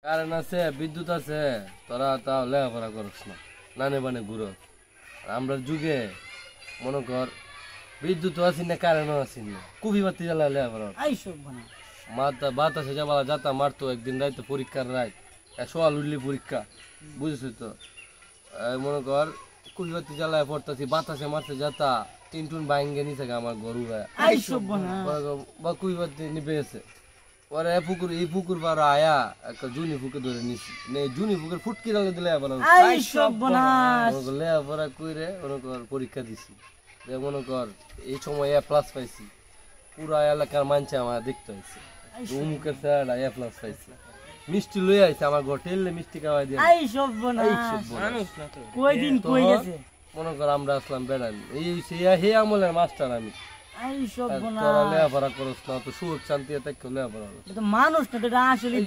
Current আছে, বিদ্যুৎ আছে, তোরা তাও লেখাপড়া করস না, নানে বানে ঘুরো। আমরা যুগে মনে কর বিদ্যুৎ আসি না, কারেন্টও আসি না, কুবি বাতি জ্বালা লেখাপড়া। মাথা বাতাসে যাবা যাতা মারতো, একদিন রাইতে পরীক্ষার রাত সোয়াল উঠলি পরীক্ষা, বুঝেছি তো। মনে কর কুবি বাতি জ্বালায় পড়তেছি, বাতাসে মারতে যাতা টিন টুন বাইঙ্গে নিছে আমার গরু বা কুবি বাতি নিবে এসে পরে পুকুর, এই পুকুর পার আয়া একটা জুনি ফুকে ধরে নিছি, জুনি ফুকের ফুটকি রঙে দিলে লেখাপড়া কইরে মনে কর পরীক্ষা দিছি। মনে কর এই সময় এ প্লাস পাইছি, পুরা এলাকার মানছে আমার দেখতে হয়েছে, মুখের স্যার এ প্লাস পাইছি। মিষ্টি লই আইছে আমার ঘর, টেললে মিষ্টি খাওয়াই দিয়ে মনে কর আমরা আসলাম বেড়ান, এই হে আমলের মাস্টার আমি। তোরা লেখাপড়া করস না, তো সুখ শান্তি লেখাপড়া মানুষ না, আসলে